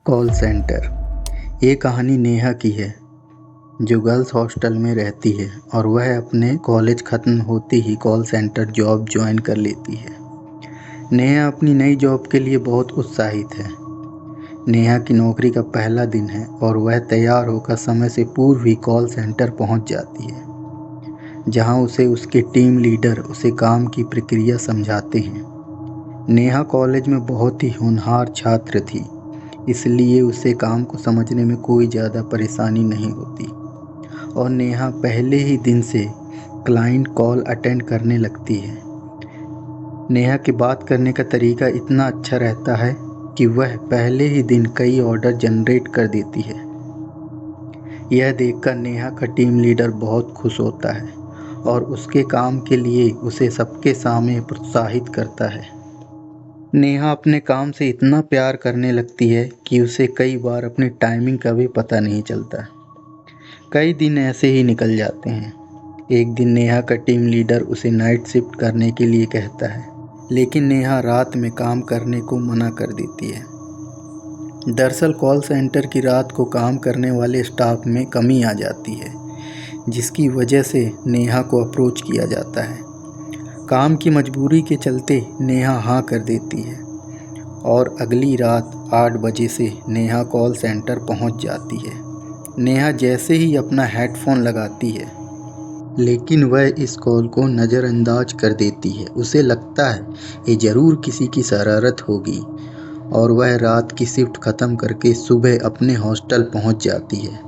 Call centre. ये कहानी नेहा की है जो गर्ल्स हॉस्टल में रहती है और वह अपने कॉलेज ख़त्म होते ही कॉल सेंटर जॉब ज्वाइन कर लेती है। नेहा अपनी नई जॉब के लिए बहुत उत्साहित है। नेहा की नौकरी का पहला दिन है और वह तैयार होकर समय से पूर्व ही कॉल सेंटर पहुंच जाती है, जहां उसे उसके टीम लीडर उसे काम की प्रक्रिया समझाते हैं। नेहा कॉलेज में बहुत ही होनहार छात्र थी, इसलिए उसे काम को समझने में कोई ज़्यादा परेशानी नहीं होती और नेहा पहले ही दिन से क्लाइंट कॉल अटेंड करने लगती है। नेहा की बात करने का तरीका इतना अच्छा रहता है कि वह पहले ही दिन कई ऑर्डर जनरेट कर देती है। यह देखकर नेहा का टीम लीडर बहुत खुश होता है और उसके काम के लिए उसे सबके सामने प्रोत्साहित करता है। नेहा अपने काम से इतना प्यार करने लगती है कि उसे कई बार अपनी टाइमिंग का भी पता नहीं चलता। कई दिन ऐसे ही निकल जाते हैं। एक दिन नेहा का टीम लीडर उसे नाइट शिफ्ट करने के लिए कहता है, लेकिन नेहा रात में काम करने को मना कर देती है। दरअसल कॉल सेंटर की रात को काम करने वाले स्टाफ में कमी आ जाती है, जिसकी वजह से नेहा को अप्रोच किया जाता है। काम की मजबूरी के चलते नेहा हाँ कर देती है और अगली रात 8 बजे से नेहा कॉल सेंटर पहुंच जाती है। नेहा जैसे ही अपना हेडफोन लगाती है, लेकिन वह इस कॉल को नज़रअंदाज कर देती है। उसे लगता है ये ज़रूर किसी की शरारत होगी और वह रात की शिफ्ट ख़त्म करके सुबह अपने हॉस्टल पहुंच जाती है।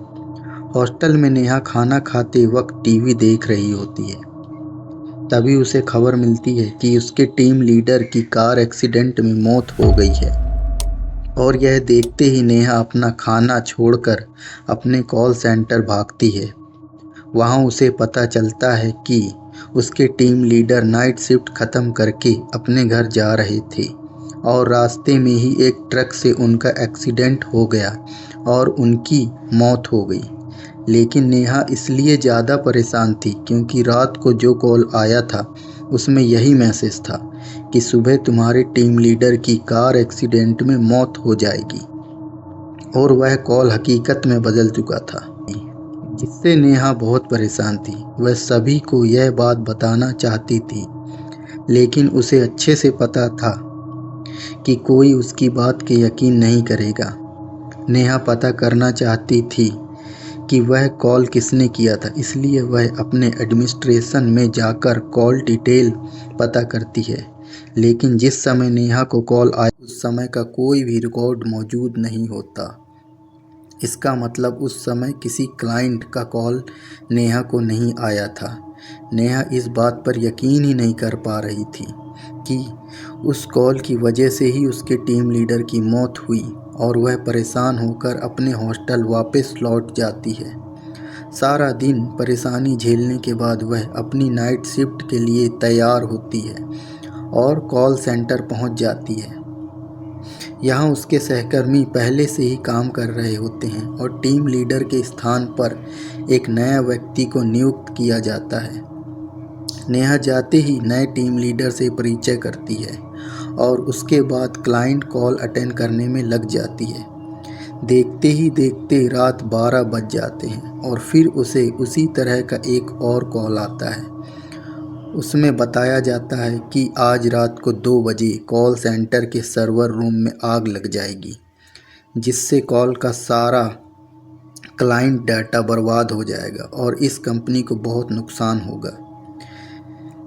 हॉस्टल में नेहा खाना खाते वक्त टीवी देख रही होती है। तभी उसे खबर मिलती है कि उसके टीम लीडर की कार एक्सीडेंट में मौत हो गई है और यह देखते ही नेहा अपना खाना छोड़कर अपने कॉल सेंटर भागती है। वहां उसे पता चलता है कि उसके टीम लीडर नाइट शिफ्ट ख़त्म करके अपने घर जा रहे थे और रास्ते में ही एक ट्रक से उनका एक्सीडेंट हो गया और उनकी मौत हो गई। लेकिन नेहा इसलिए ज़्यादा परेशान थी क्योंकि रात को जो कॉल आया था उसमें यही मैसेज था कि सुबह तुम्हारे टीम लीडर की कार एक्सीडेंट में मौत हो जाएगी और वह कॉल हकीकत में बदल चुका था, जिससे नेहा बहुत परेशान थी। वह सभी को यह बात बताना चाहती थी, लेकिन उसे अच्छे से पता था कि कोई उसकी बात के यकीन नहीं करेगा। नेहा पता करना चाहती थी कि वह कॉल किसने किया था, इसलिए वह अपने एडमिनिस्ट्रेशन में जाकर कॉल डिटेल पता करती है। लेकिन जिस समय नेहा को कॉल आया उस समय का कोई भी रिकॉर्ड मौजूद नहीं होता। इसका मतलब उस समय किसी क्लाइंट का कॉल नेहा को नहीं आया था। नेहा इस बात पर यकीन ही नहीं कर पा रही थी कि उस कॉल की वजह से ही उसके टीम लीडर की मौत हुई और वह परेशान होकर अपने हॉस्टल वापस लौट जाती है। सारा दिन परेशानी झेलने के बाद वह अपनी नाइट शिफ्ट के लिए तैयार होती है और कॉल सेंटर पहुंच जाती है। यहाँ उसके सहकर्मी पहले से ही काम कर रहे होते हैं और टीम लीडर के स्थान पर एक नया व्यक्ति को नियुक्त किया जाता है। नेहा जाते ही नए टीम लीडर से परिचय करती है और उसके बाद क्लाइंट कॉल अटेंड करने में लग जाती है। देखते ही देखते रात 12 बज जाते हैं और फिर उसे उसी तरह का एक और कॉल आता है। उसमें बताया जाता है कि आज रात को 2 बजे कॉल सेंटर के सर्वर रूम में आग लग जाएगी, जिससे कॉल का सारा क्लाइंट डाटा बर्बाद हो जाएगा और इस कंपनी को बहुत नुकसान होगा।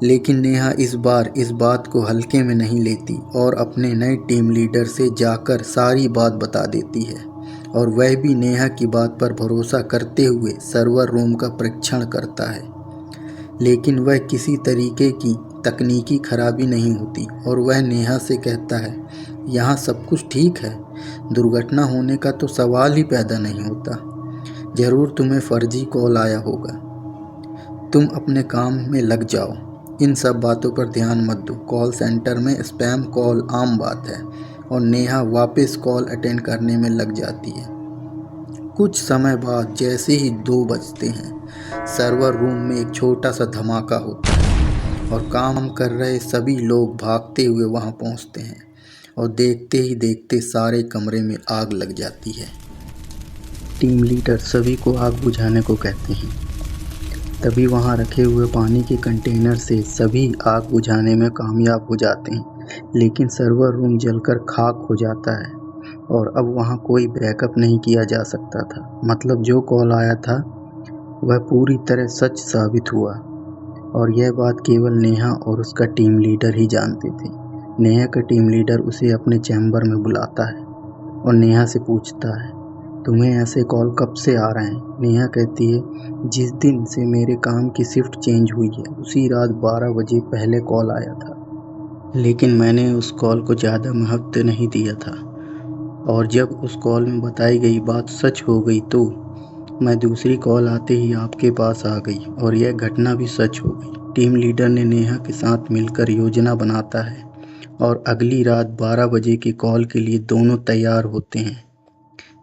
लेकिन नेहा इस बार इस बात को हल्के में नहीं लेती और अपने नए टीम लीडर से जाकर सारी बात बता देती है और वह भी नेहा की बात पर भरोसा करते हुए सर्वर रूम का परीक्षण करता है। लेकिन वह किसी तरीके की तकनीकी खराबी नहीं होती और वह नेहा से कहता है, यहाँ सब कुछ ठीक है, दुर्घटना होने का तो सवाल ही पैदा नहीं होता। ज़रूर तुम्हें फर्जी कॉल आया होगा, तुम अपने काम में लग जाओ। इन सब बातों पर ध्यान मत दो। कॉल सेंटर में स्पैम कॉल आम बात है और नेहा वापस कॉल अटेंड करने में लग जाती है। कुछ समय बाद जैसे ही 2 बजते हैं, सर्वर रूम में एक छोटा सा धमाका होता है और काम कर रहे सभी लोग भागते हुए वहां पहुंचते हैं और देखते ही देखते सारे कमरे में आग लग जाती है। टीम लीडर सभी को आग बुझाने को कहते हैं। तभी वहां रखे हुए पानी के कंटेनर से सभी आग बुझाने में कामयाब हो जाते हैं, लेकिन सर्वर रूम जलकर खाक हो जाता है और अब वहां कोई बैकअप नहीं किया जा सकता था। मतलब जो कॉल आया था वह पूरी तरह सच साबित हुआ और यह बात केवल नेहा और उसका टीम लीडर ही जानते थे। नेहा का टीम लीडर उसे अपने चैम्बर में बुलाता है और नेहा से पूछता है, तुम्हें ऐसे कॉल कब से आ रहे हैं? नेहा कहती है, जिस दिन से मेरे काम की शिफ्ट चेंज हुई है उसी रात 12 बजे पहले कॉल आया था, लेकिन मैंने उस कॉल को ज़्यादा महत्व नहीं दिया था और जब उस कॉल में बताई गई बात सच हो गई तो मैं दूसरी कॉल आते ही आपके पास आ गई और यह घटना भी सच हो गई। टीम लीडर ने नेहा के साथ मिलकर योजना बनाता है और अगली रात 12 बजे की कॉल के लिए दोनों तैयार होते हैं,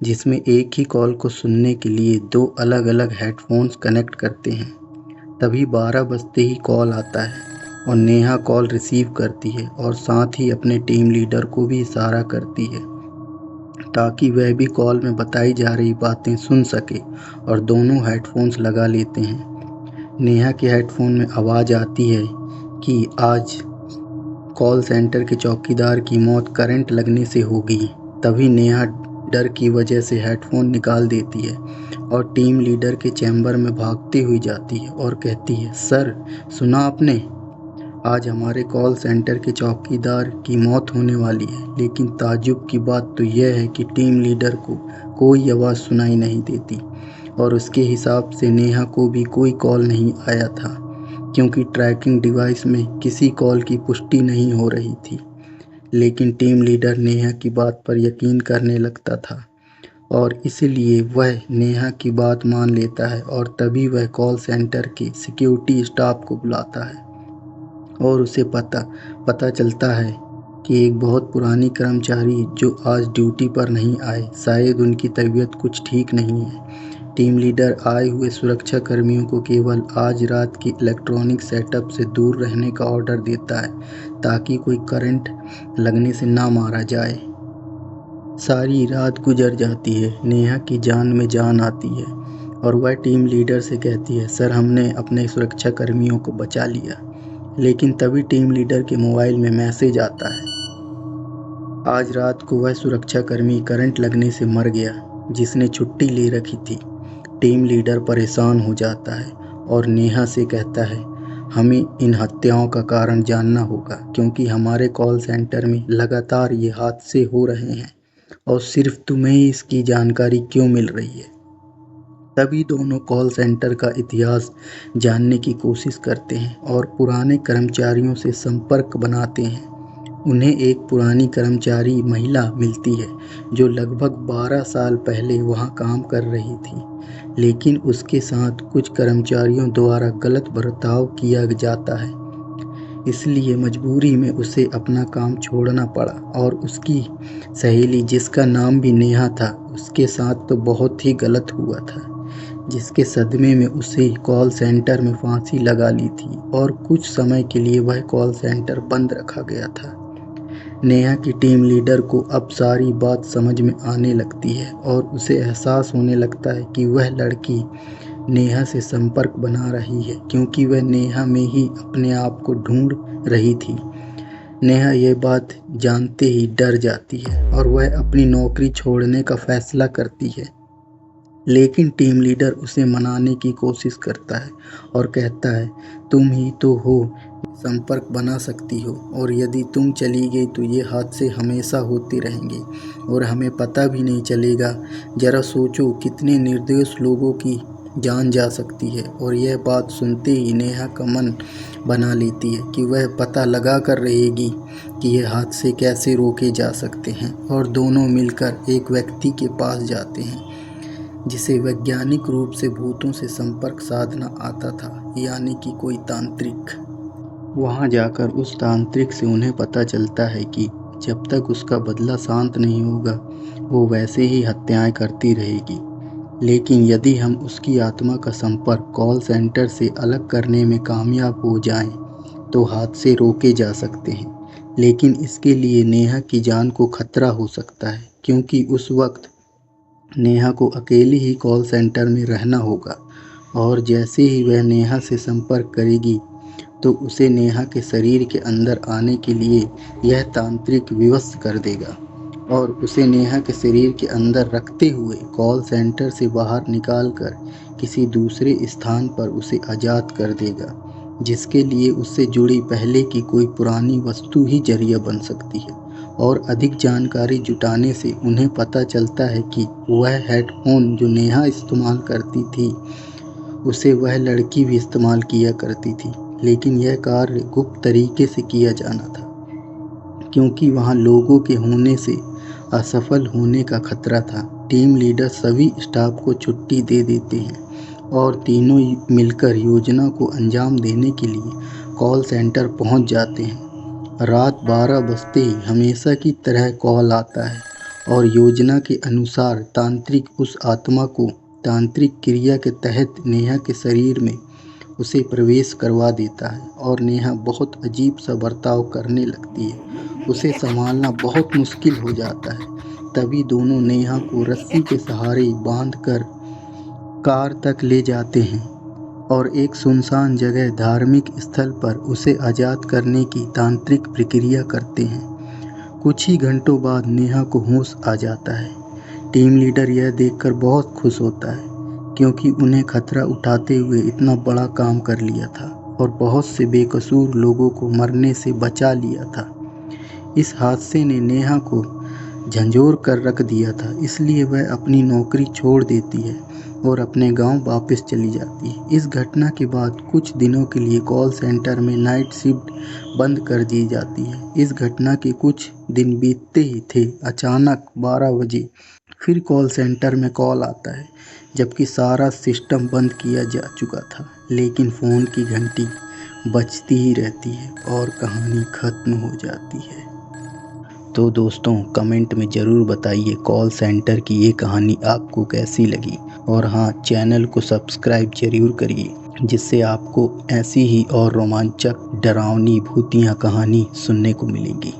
जिसमें एक ही कॉल को सुनने के लिए 2 अलग-अलग हेडफोन्स कनेक्ट करते हैं। तभी 12 बजते ही कॉल आता है और नेहा कॉल रिसीव करती है और साथ ही अपने टीम लीडर को भी इशारा करती है ताकि वह भी कॉल में बताई जा रही बातें सुन सके और दोनों हेडफोन्स लगा लेते हैं। नेहा के हेडफोन में आवाज़ आती है कि आज कॉल सेंटर के चौकीदार की मौत करंट लगने से होगी। तभी नेहा डर की वजह से हेडफोन निकाल देती है और टीम लीडर के चैम्बर में भागती हुई जाती है और कहती है, सर सुना आपने? आज हमारे कॉल सेंटर के चौकीदार की मौत होने वाली है। लेकिन ताज्जुब की बात तो यह है कि टीम लीडर को कोई आवाज़ सुनाई नहीं देती और उसके हिसाब से नेहा को भी कोई कॉल नहीं आया था, क्योंकि ट्रैकिंग डिवाइस में किसी कॉल की पुष्टि नहीं हो रही थी। लेकिन टीम लीडर नेहा की बात पर यकीन करने लगता था और इसलिए वह नेहा की बात मान लेता है और तभी वह कॉल सेंटर के सिक्योरिटी स्टाफ को बुलाता है और उसे पता चलता है कि एक बहुत पुरानी कर्मचारी जो आज ड्यूटी पर नहीं आए, शायद उनकी तबीयत कुछ ठीक नहीं है। टीम लीडर आए हुए सुरक्षा कर्मियों को केवल आज रात की इलेक्ट्रॉनिक सेटअप से दूर रहने का ऑर्डर देता है ताकि कोई करंट लगने से ना मारा जाए। सारी रात गुजर जाती है, नेहा की जान में जान आती है और वह टीम लीडर से कहती है, सर हमने अपने सुरक्षा कर्मियों को बचा लिया। लेकिन तभी टीम लीडर के मोबाइल में मैसेज आता है, आज रात को वह सुरक्षाकर्मी करंट लगने से मर गया जिसने छुट्टी ले रखी थी। टीम लीडर परेशान हो जाता है और नेहा से कहता है, हमें इन हत्याओं का कारण जानना होगा क्योंकि हमारे कॉल सेंटर में लगातार ये हादसे हो रहे हैं और सिर्फ तुम्हें ही इसकी जानकारी क्यों मिल रही है। तभी दोनों कॉल सेंटर का इतिहास जानने की कोशिश करते हैं और पुराने कर्मचारियों से संपर्क बनाते हैं। उन्हें एक पुरानी कर्मचारी महिला मिलती है जो लगभग 12 साल पहले वहां काम कर रही थी, लेकिन उसके साथ कुछ कर्मचारियों द्वारा गलत बर्ताव किया जाता है, इसलिए मजबूरी में उसे अपना काम छोड़ना पड़ा और उसकी सहेली जिसका नाम भी नेहा था उसके साथ तो बहुत ही गलत हुआ था, जिसके सदमे में उसे कॉल सेंटर में फांसी लगा ली थी और कुछ समय के लिए वह कॉल सेंटर बंद रखा गया था। नेहा की टीम लीडर को अब सारी बात समझ में आने लगती है और उसे एहसास होने लगता है कि वह लड़की नेहा से संपर्क बना रही है क्योंकि वह नेहा में ही अपने आप को ढूंढ रही थी। नेहा ये बात जानते ही डर जाती है और वह अपनी नौकरी छोड़ने का फैसला करती है, लेकिन टीम लीडर उसे मनाने की कोशिश करता है और कहता है, तुम ही तो हो संपर्क बना सकती हो और यदि तुम चली गई तो ये हादसे हमेशा होते रहेंगे और हमें पता भी नहीं चलेगा। ज़रा सोचो कितने निर्दोष लोगों की जान जा सकती है। और यह बात सुनते ही नेहा का मन बना लेती है कि वह पता लगा कर रहेगी कि ये हादसे कैसे रोके जा सकते हैं और दोनों मिलकर एक व्यक्ति के पास जाते हैं जिसे वैज्ञानिक रूप से भूतों से संपर्क साधना आता था, यानी कि कोई तांत्रिक। वहां जाकर उस तांत्रिक से उन्हें पता चलता है कि जब तक उसका बदला शांत नहीं होगा वो वैसे ही हत्याएं करती रहेगी, लेकिन यदि हम उसकी आत्मा का संपर्क कॉल सेंटर से अलग करने में कामयाब हो जाएं तो हादसे रोके जा सकते हैं। लेकिन इसके लिए नेहा की जान को खतरा हो सकता है, क्योंकि उस वक्त नेहा को अकेले ही कॉल सेंटर में रहना होगा और जैसे ही वह नेहा से संपर्क करेगी तो उसे नेहा के शरीर के अंदर आने के लिए यह तांत्रिक विवश कर देगा और उसे नेहा के शरीर के अंदर रखते हुए कॉल सेंटर से बाहर निकालकर किसी दूसरे स्थान पर उसे आज़ाद कर देगा, जिसके लिए उससे जुड़ी पहले की कोई पुरानी वस्तु ही जरिया बन सकती है। और अधिक जानकारी जुटाने से उन्हें पता चलता है कि वह हेडफोन जो नेहा इस्तेमाल करती थी उसे वह लड़की भी इस्तेमाल किया करती थी, लेकिन यह कार्य गुप्त तरीके से किया जाना था, क्योंकि वहाँ लोगों के होने से असफल होने का खतरा था। टीम लीडर सभी स्टाफ को छुट्टी दे देते हैं और तीनों मिलकर योजना को अंजाम देने के लिए कॉल सेंटर पहुंच जाते हैं। रात 12 बजते ही हमेशा की तरह कॉल आता है और योजना के अनुसार तांत्रिक उस आत्मा को तांत्रिक क्रिया के तहत नेहा के शरीर में उसे प्रवेश करवा देता है और नेहा बहुत अजीब सा बर्ताव करने लगती है। उसे संभालना बहुत मुश्किल हो जाता है। तभी दोनों नेहा को रस्सी के सहारे बांधकर कार तक ले जाते हैं और एक सुनसान जगह धार्मिक स्थल पर उसे आज़ाद करने की तांत्रिक प्रक्रिया करते हैं। कुछ ही घंटों बाद नेहा को होश आ जाता है। टीम लीडर यह देखकर बहुत खुश होता है, क्योंकि उन्हें खतरा उठाते हुए इतना बड़ा काम कर लिया था और बहुत से बेकसूर लोगों को मरने से बचा लिया था। इस हादसे ने नेहा को झंझोर कर रख दिया था, इसलिए वह अपनी नौकरी छोड़ देती है और अपने गांव वापस चली जाती है। इस घटना के बाद कुछ दिनों के लिए कॉल सेंटर में नाइट शिफ्ट बंद कर दी जाती है। इस घटना के कुछ दिन बीतते ही थे, अचानक 12 बजे फिर कॉल सेंटर में कॉल आता है, जबकि सारा सिस्टम बंद किया जा चुका था, लेकिन फ़ोन की घंटी बजती ही रहती है और कहानी ख़त्म हो जाती है। तो दोस्तों, कमेंट में ज़रूर बताइए कॉल सेंटर की ये कहानी आपको कैसी लगी, और हाँ, चैनल को सब्सक्राइब ज़रूर करिए, जिससे आपको ऐसी ही और रोमांचक डरावनी भूतिया कहानी सुनने को मिलेगी।